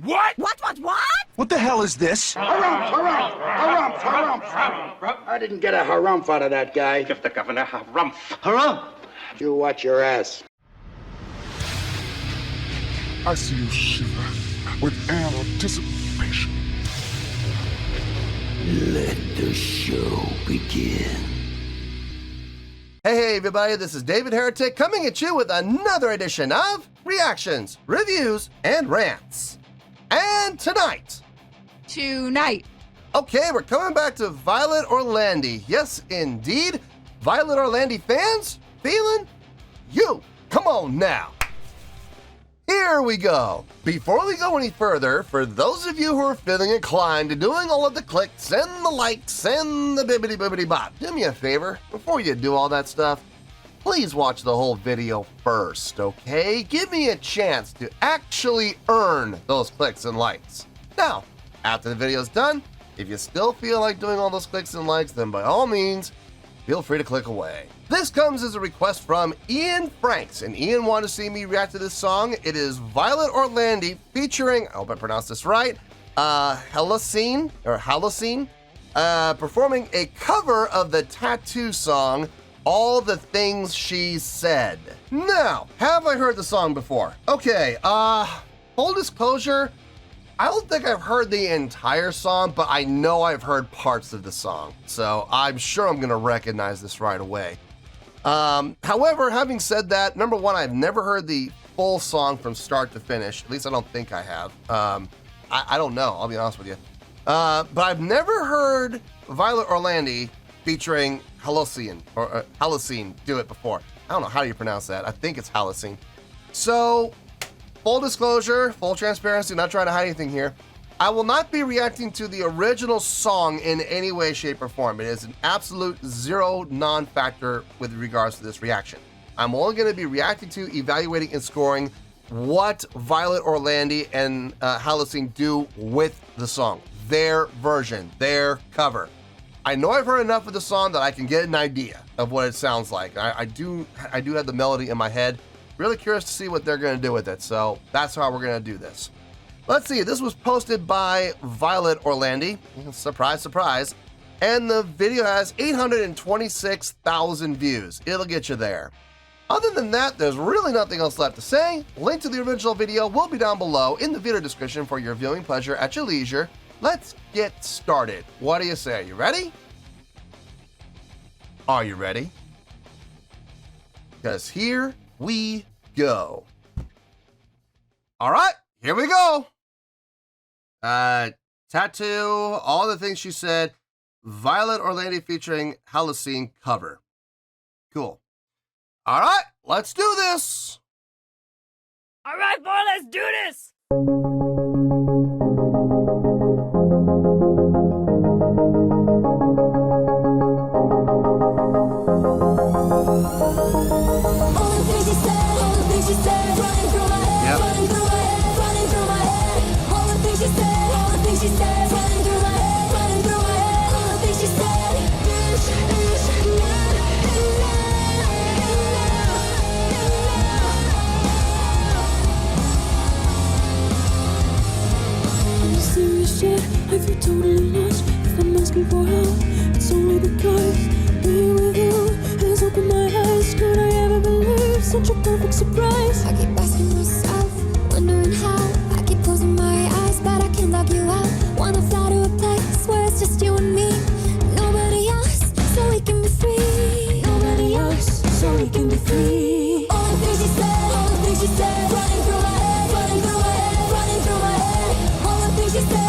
What? What? What the hell is this? Harumph. I didn't get a harumph out of that guy. Give the governor harumph. Harumph! You watch your ass. I see you shiver with anticipation. Let the show begin. Hey everybody, this is David Heretic coming at you with another edition of Reactions, Reviews, and Rants. And tonight, okay, we're coming back to Violet Orlandi. Yes, indeed, Violet Orlandi fans, feeling you. Come on now. Here we go. Before we go any further, for those of you who are feeling inclined to doing all of the clicks and the likes and the bibbity bop, do me a favor, before you do all that stuff, please watch the whole video first, okay? Give me a chance to actually earn those clicks and likes. Now, after the video's done, if you still feel like doing all those clicks and likes, then by all means, feel free to click away. This comes as a request from Ian Franks, and Ian wanted to see me react to this song. It is Violet Orlandi featuring, I hope I pronounced this right, Halocene, performing a cover of the Tatu song, All the Things She Said. Now, have I heard the song before? Okay, full disclosure, I don't think I've heard the entire song, but I know I've heard parts of the song, so I'm sure I'm gonna recognize this right away. However, having said that, number one, I've never heard the full song from start to finish. At least I don't think I have. I don't know, I'll be honest with you. But I've never heard Violet Orlandi featuring Halocene, or Halocene do it before. I don't know how you pronounce that. I think it's Halocene. So, full disclosure, full transparency, not trying to hide anything here. I will not be reacting to the original song in any way, shape, or form. It is an absolute zero non-factor with regards to this reaction. I'm only going to be reacting to, evaluating, and scoring what Violet Orlandi and Halocene do with the song. Their version, their cover. I know I've heard enough of the song that I can get an idea of what it sounds like. I do have the melody in my head. Really curious to see what they're going to do with it, so that's how we're going to do this. Let's see, this was posted by Violet Orlandi, surprise, surprise, and the video has 826,000 views. It'll get you there. Other than that, there's really nothing else left to say. Link to the original video will be down below in the video description for your viewing pleasure at your leisure. Let's get started. What do you say? Are you ready? Are you ready? Because here we go. All right, here we go. Tatu, All the Things She Said, Violet Orlandi featuring Halocene cover. Cool. All right, let's do this. All right, boy, let's do this. I feel totally lost. If I'm asking for help, it's only because being with you has opened my eyes. Could I ever believe such a perfect surprise? I keep asking myself, wondering how. I keep closing my eyes, but I can't lock you out. Wanna fly to a place where it's just you and me. Nobody else, so we can be free. Nobody else, so we can be free. All the things she said, all the things she said, running through my head, running through my head, running through my head. All the things she said.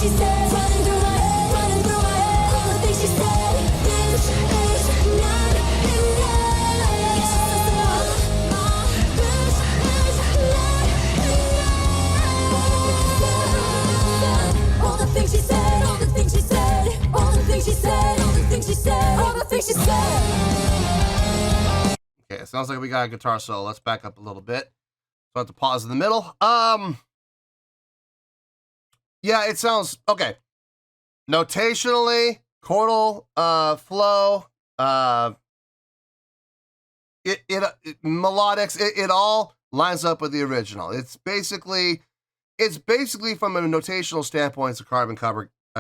She said, running through my head, running through my head. All the things she said, this is not enough. This is not enough. All the things she said, all the things she said, all the things she said, all the things she said, all the things she said. Okay, it sounds like we got a guitar solo. Let's back up a little bit. So I have to pause in the middle. Yeah, it sounds okay. Notationally, chordal flow, melodics, it all lines up with the original. It's basically it's basically, from a notational standpoint, it's a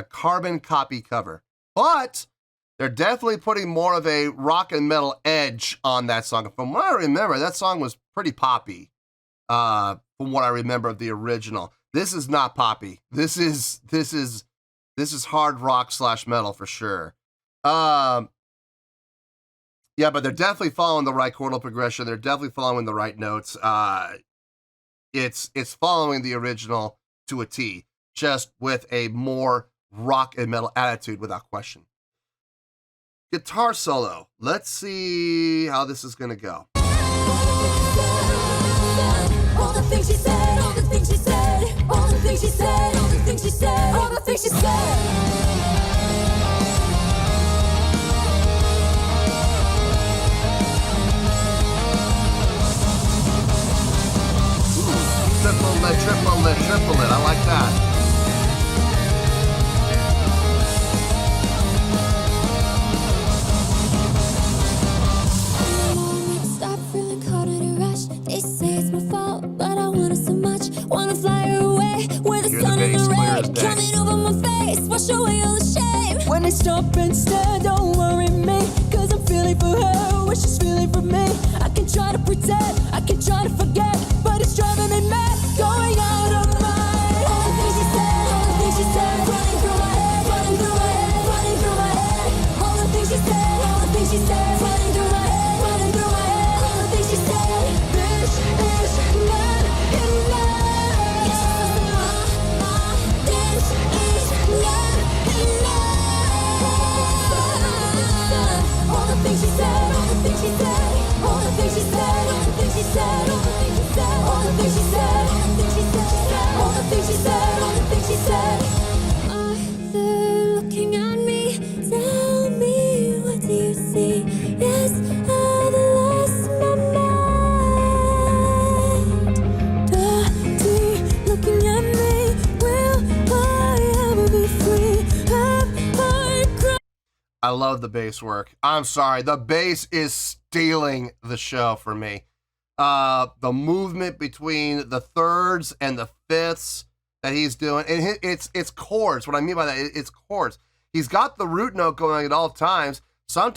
carbon copy cover. But they're definitely putting more of a rock and metal edge on that song. From what I remember, that song was pretty poppy. From what I remember of the original, this is not poppy. This is hard rock / metal for sure. Yeah, but they're definitely following the right chordal progression. They're definitely following the right notes. It's following the original to a T, just with a more rock and metal attitude, without question. Guitar solo. Let's see how this is gonna go. All the things she said, all the things she said, all the things she said, all the things she said, all the things she said. Triple it. I like that. Stop feeling caught in a rush. They say it's my fault, but I want it so much. Wanna fly away with the sun and the rain coming over my face, wash away all the shame. When I stop and stare, don't worry me, cause I'm feeling for her, what she's feeling for me. I can try to pretend, I can try to forget, but it's driving me mad, going out of mind. All the things she said, all the things she said, running through my head, running through my head, running through my head. All the things she said, all the things she said, running through my head, running through my head. All the things she said. This is not enough. This is not enough. All the things she said, all the things she said, all the things she said, all the things she said, all the things she said, all the things she said, all the things she said, all the things she said, all the things she said. Are they looking at me? Tell me, what do you see? Yes, I've lost my mind. Dirty, looking at me, will I ever be free? Have I cried? I love the bass work. I'm sorry, the bass is stealing the show for me. The movement between the thirds and the fifths that he's doing, and it's chords. What I mean by that, it's chords. He's got the root note going at all times.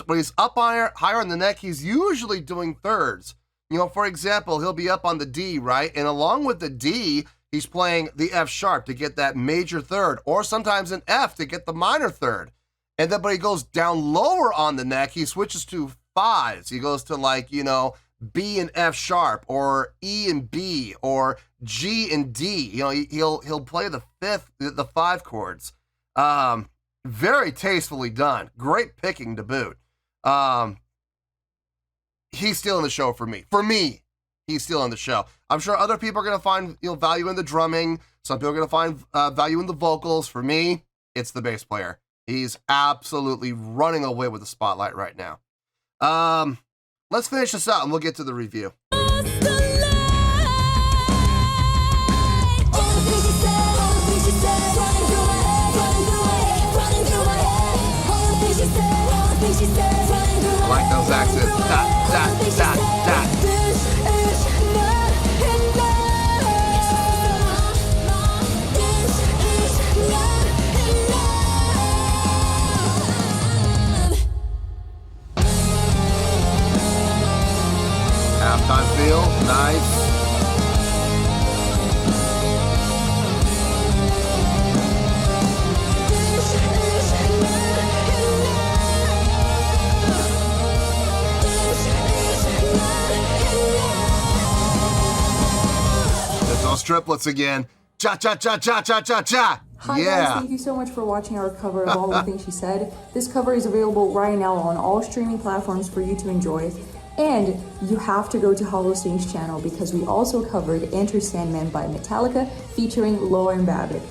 When he's up higher on the neck, he's usually doing thirds. You know, for example, he'll be up on the D, right? And along with the D, he's playing the F sharp to get that major third, or sometimes an F to get the minor third. And then, but he goes down lower on the neck, he switches to fives. He goes to, like, you know, B and F sharp, or E and B, or G and D. You know, he'll play the five chords. Very tastefully done. Great picking to boot. He's stealing the show for me. For me, he's stealing the show. I'm sure other people are gonna find, you know, value in the drumming. Some people are gonna find value in the vocals. For me, it's the bass player. He's absolutely running away with the spotlight right now. Let's finish this out and we'll get to the review. All the things she said, all the things she said, running through my head, running through my head, running through my head. All the things she said, all the things she said, running through my head. I like those accents. Da, da, da, da. This is not enough. This is not enough. Halftime feel, nice. There's those triplets again. Cha cha cha cha cha cha cha. Hi Yeah. guys, thank you so much for watching our cover of All the Things She Said. This cover is available right now on all streaming platforms for you to enjoy. And you have to go to Halocene's channel because we also covered Enter Sandman by Metallica featuring Lauren Babbitt.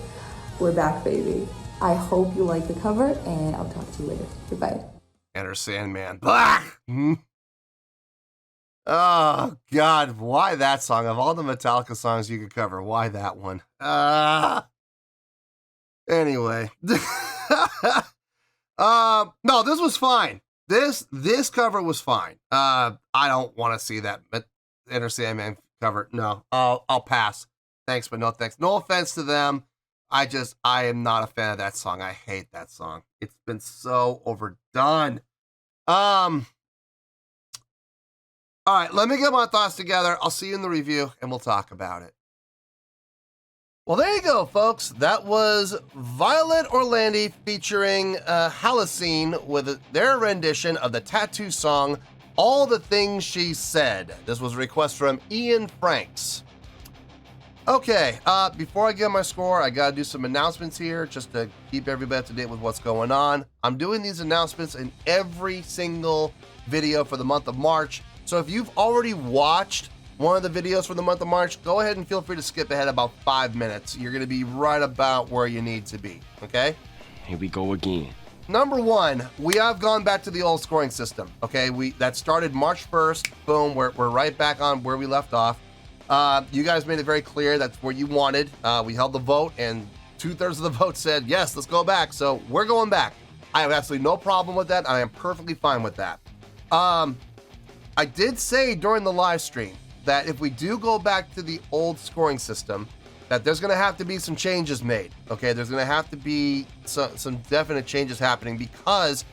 We're back, baby. I hope you like the cover, and I'll talk to you later. Goodbye. Enter Sandman. Blah! Oh, God. Why that song? Of all the Metallica songs you could cover, why that one? Anyway. No, this was fine. This cover was fine. I don't want to see that Enter Sandman cover. No, I'll pass. thanks, but no thanks. No offense to them. I am not a fan of that song. I hate that song. It's been so overdone. All right, let me get my thoughts together. I'll see you in the review, and we'll talk about it. Well, there you go, folks. That was Violet Orlandi featuring Halocene with their rendition of the T.a.t.u song, All the Things She Said. This was a request from Ian Franks. Okay, before I get my score, I gotta do some announcements here just to keep everybody up to date with what's going on. I'm doing these announcements in every single video for the month of March. So if you've already watched one of the videos for the month of March, go ahead and feel free to skip ahead about 5 minutes. You're gonna be right about where you need to be, okay? Here we go again. Number one, we have gone back to the old scoring system, okay? That started March 1st, boom, we're right back on where we left off. You guys made it very clear that's what you wanted. We held the vote, and 2/3 of the vote said, yes, let's go back. So we're going back. I have absolutely no problem with that. I am perfectly fine with that. I did say during the live stream that if we do go back to the old scoring system, that there's going to have to be some changes made. Okay, there's going to have to be some definite changes happening, because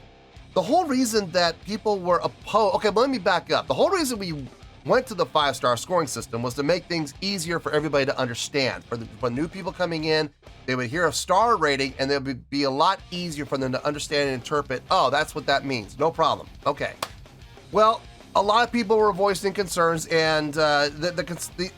the whole reason that people were opposed. Okay, but let me back up. The whole reason we went to the 5-star scoring system was to make things easier for everybody to understand. For new people coming in, they would hear a star rating, and it would be a lot easier for them to understand and interpret. Oh, that's what that means. No problem. Okay. Well, a lot of people were voicing concerns, and there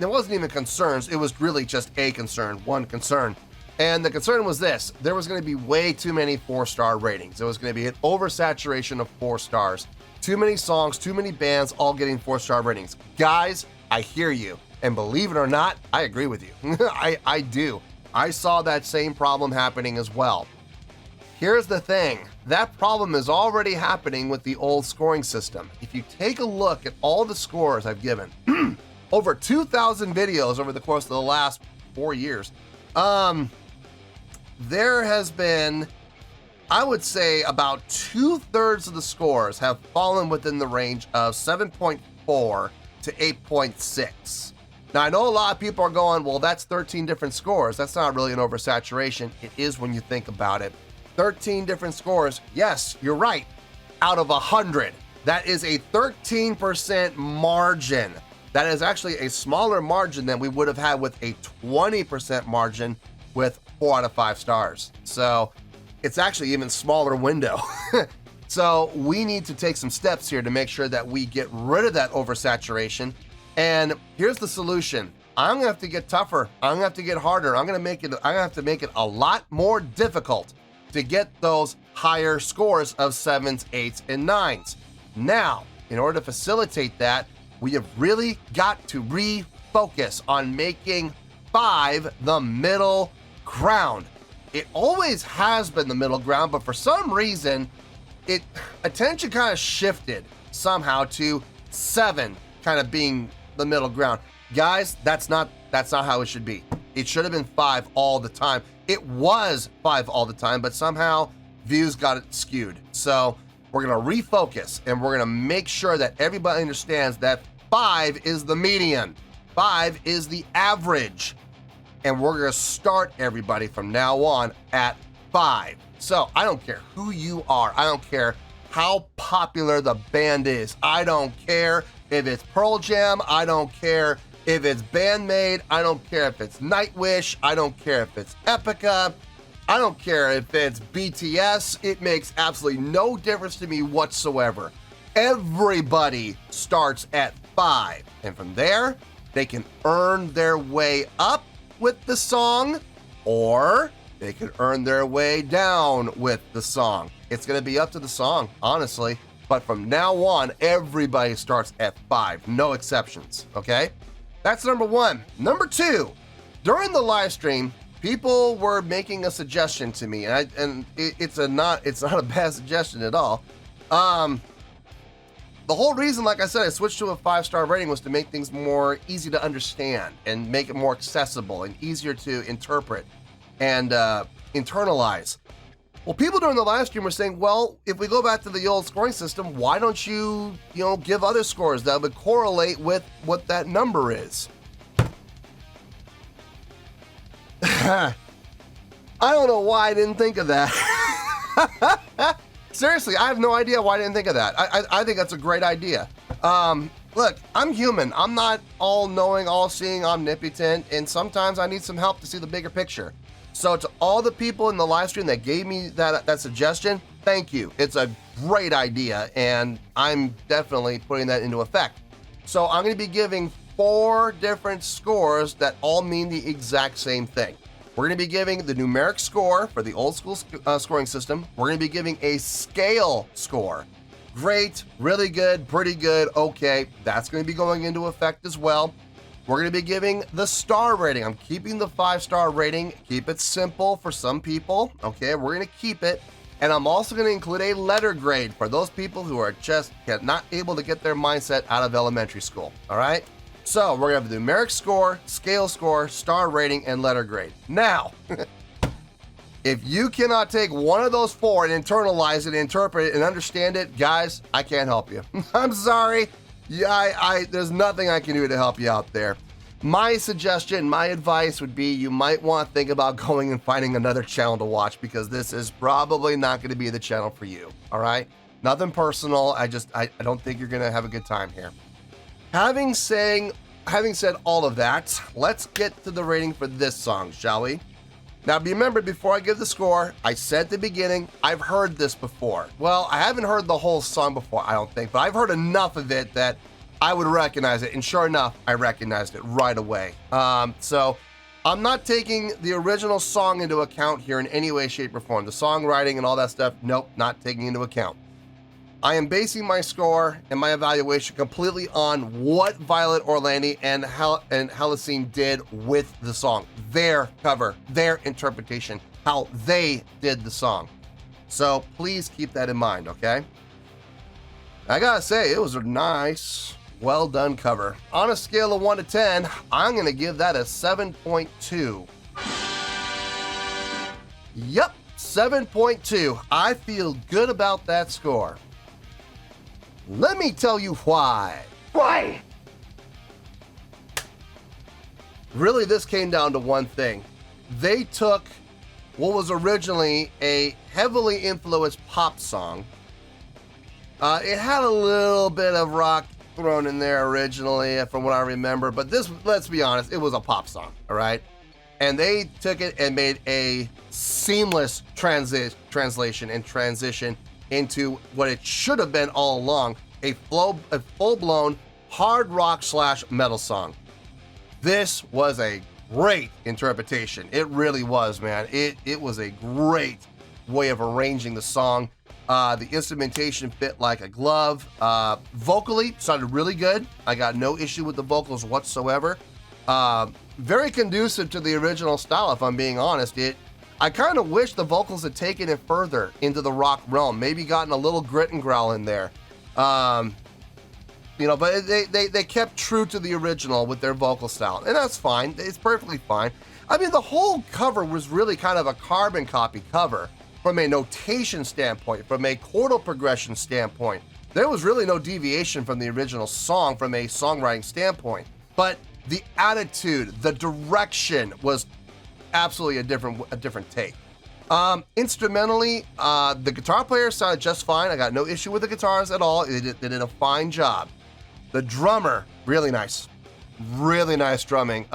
wasn't even concerns. It was really just a concern, one concern. And the concern was this: there was going to be way too many 4-star ratings. There was going to be an oversaturation of 4 stars. Too many songs, too many bands, all getting 4-star ratings. Guys, I hear you. And believe it or not, I agree with you. I do. I saw that same problem happening as well. Here's the thing. That problem is already happening with the old scoring system. If you take a look at all the scores I've given, over 2,000 videos over the course of the last 4 years, there has been, I would say, about 2/3 of the scores have fallen within the range of 7.4 to 8.6. Now, I know a lot of people are going, well, that's 13 different scores. That's not really an oversaturation. It is when you think about it. 13 different scores. Yes, you're right. Out of 100. That is a 13% margin. That is actually a smaller margin than we would have had with a 20% margin with 4 out of 5 stars. So it's actually even smaller window. So we need to take some steps here to make sure that we get rid of that oversaturation. And here's the solution. I'm gonna have to get tougher. I'm gonna have to get harder. I'm gonna have to make it a lot more difficult to get those higher scores of 7s, 8s, and 9s. Now, in order to facilitate that, we have really got to refocus on making 5 the middle ground. It always has been the middle ground, but for some reason, attention kind of shifted somehow to 7 kind of being the middle ground. Guys, that's not how it should be. It should have been 5 all the time. It was 5 all the time, but somehow views got it skewed. So we're gonna refocus, and we're gonna make sure that everybody understands that 5 is the median. 5 is the average. And we're gonna start everybody from now on at 5. So I don't care who you are. I don't care how popular the band is. I don't care if it's Pearl Jam. I don't care if it's Bandmate. I don't care if it's Nightwish. I don't care if it's Epica. I don't care if it's BTS. It makes absolutely no difference to me whatsoever. Everybody starts at 5. And from there, they can earn their way up with the song, or they can earn their way down with the song. It's going to be up to the song, honestly. But from now on, everybody starts at 5, no exceptions, okay? That's number 1. Number 2, during the live stream, people were making a suggestion to me, and it's not a bad suggestion at all. The whole reason, like I said, I switched to a 5-star rating was to make things more easy to understand and make it more accessible and easier to interpret and internalize. Well, people during the live stream were saying, well, if we go back to the old scoring system, why don't you give other scores that would correlate with what that number is? I don't know why I didn't think of that. Seriously, I have no idea why I didn't think of that. I think that's a great idea. Look, I'm human. I'm not all-knowing, all-seeing, omnipotent, and sometimes I need some help to see the bigger picture. So to all the people in the live stream that gave me that suggestion, thank you. It's a great idea, and I'm definitely putting that into effect. So I'm going to be giving 4 different scores that all mean the exact same thing. We're going to be giving the numeric score for the old school scoring system. We're going to be giving a scale score. Great, really good, pretty good, okay. That's going to be going into effect as well. We're going to be giving the star rating. I'm keeping the 5-star rating. Keep it simple for some people. Okay, we're going to keep it. And I'm also going to include a letter grade for those people who are just not able to get their mindset out of elementary school. All right? So we're going to have the numeric score, scale score, star rating, and letter grade. Now, if you cannot take one of those 4 and internalize it, interpret it, and understand it, guys, I can't help you. I'm sorry. Yeah, there's nothing I can do to help you out there. My suggestion, my advice would be you might want to think about going and finding another channel to watch, because this is probably not going to be the channel for you. All right? Nothing personal. I don't think you're going to have a good time here. Having said all of that, let's get to the rating for this song, shall we? Now, remember, before I give the score, I said at the beginning, I've heard this before. Well, I haven't heard the whole song before, I don't think, but I've heard enough of it that I would recognize it, and sure enough, I recognized it right away. So I'm not taking the original song into account here in any way, shape, or form. The songwriting and all that stuff, nope, not taking into account. I am basing my score and my evaluation completely on what Violet Orlandi and Halocene did with the song. Their cover, their interpretation, how they did the song. So please keep that in mind, okay? I gotta say, it was a nice, well done cover. On a scale of 1 to 10, I'm gonna give that a 7.2. Yep, 7.2. I feel good about that score. Let me tell you why. Why? Really, this came down to one thing. They took what was originally a heavily influenced pop song. It had a little bit of rock thrown in there originally, from what I remember, but this, let's be honest, it was a pop song, all right? And they took it and made a seamless translation and transition into what it should have been all along, a full-blown hard rock / metal song. This was a great interpretation. It really was, man. It was a great way of arranging the song. The instrumentation fit like a glove. Vocally, sounded really good. I got no issue with the vocals whatsoever. Very conducive to the original style, if I'm being honest. I kind of wish the vocals had taken it further into the rock realm, maybe gotten a little grit and growl in there. But they kept true to the original with their vocal style, and that's fine. It's perfectly fine. I mean, the whole cover was really kind of a carbon copy cover from a notation standpoint, from a chordal progression standpoint. There was really no deviation from the original song from a songwriting standpoint, but the attitude, the direction was absolutely a different take. Instrumentally, the guitar player sounded just fine. I got no issue with the guitars at all. They did a fine job. The drummer, really nice drumming.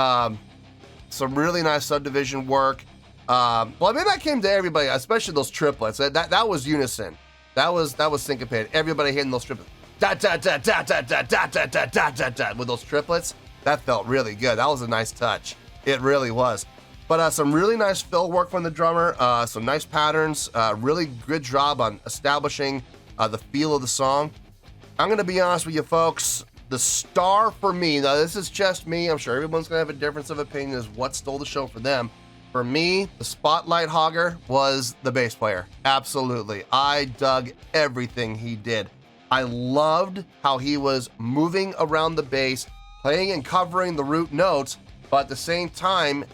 Some really nice subdivision work. Well, I mean, that came to everybody, especially those triplets. That was unison. That was syncopated. Everybody hitting those triplets. Da da da da da da da da da da da da with those triplets. That felt really good. That was a nice touch. It really was. But some really nice fill work from the drummer, some nice patterns, really good job on establishing the feel of the song. I'm going to be honest with you folks, the star for me, now this is just me, I'm sure everyone's going to have a difference of opinion as what stole the show for them. For me, the spotlight hogger was the bass player. Absolutely. I dug everything he did. I loved how he was moving around the bass, playing and covering the root notes, but at the same time,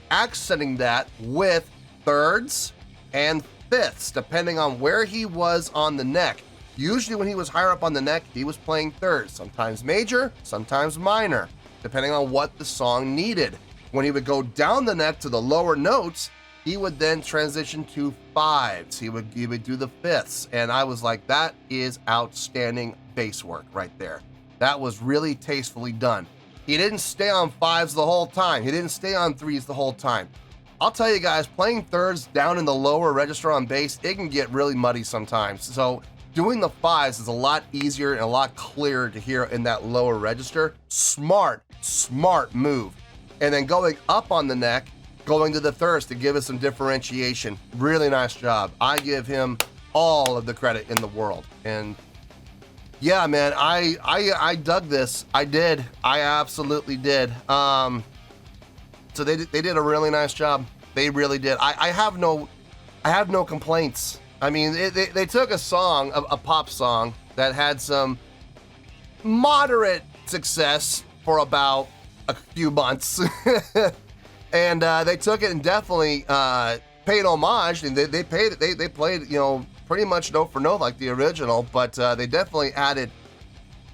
accenting that with thirds and fifths, depending on where he was on the neck. Usually when he was higher up on the neck, he was playing thirds, sometimes major, sometimes minor, depending on what the song needed. When he would go down the neck to the lower notes, he would then transition to fives. He would do the fifths. And I was like, that is outstanding bass work right there. That was really tastefully done. He didn't stay on fives the whole time. He didn't stay on threes the whole time. I'll tell you guys, playing thirds down in the lower register on bass, it can get really muddy sometimes. So doing the fives is a lot easier and a lot clearer to hear in that lower register. Smart move. And then going up on the neck, going to the thirds to give us some differentiation. Really nice job. I give him all of the credit in the world. And yeah, man, I dug this. I did. I absolutely did. So they did a really nice job. They really did. I have no complaints. I mean, they took a song, a pop song that had some moderate success for about a few months, and they took it and definitely paid homage. And they played, pretty much note for note like the original, but they definitely added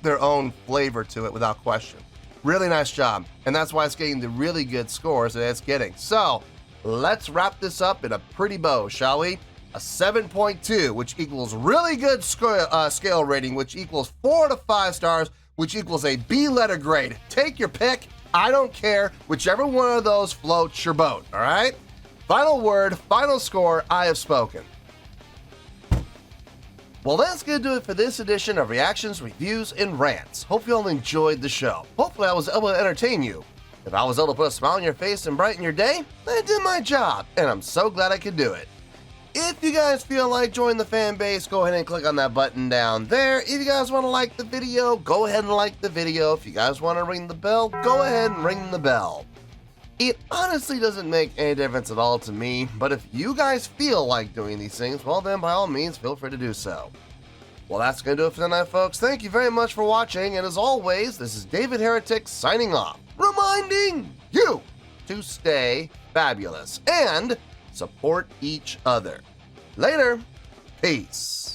their own flavor to it without question. Really nice job, and that's why it's getting the really good scores that it's getting. So let's wrap this up in a pretty bow, shall we? A 7.2, which equals really good scale rating, which equals 4 to 5 stars, which equals a B letter grade. Take your pick. I don't care. Whichever one of those floats your boat, all right? Final word, final score, I have spoken. Well, that's going to do it for this edition of Reactions, Reviews, and Rants. Hope you all enjoyed the show. Hopefully I was able to entertain you. If I was able to put a smile on your face and brighten your day, I did my job, and I'm so glad I could do it. If you guys feel like joining the fan base, go ahead and click on that button down there. If you guys want to like the video, go ahead and like the video. If you guys want to ring the bell, go ahead and ring the bell. It honestly doesn't make any difference at all to me, but if you guys feel like doing these things, well then by all means feel free to do so. Well, that's going to do it for tonight, folks. Thank you very much for watching, and as always, this is David Heretic signing off, reminding you to stay fabulous and support each other. Later. Peace.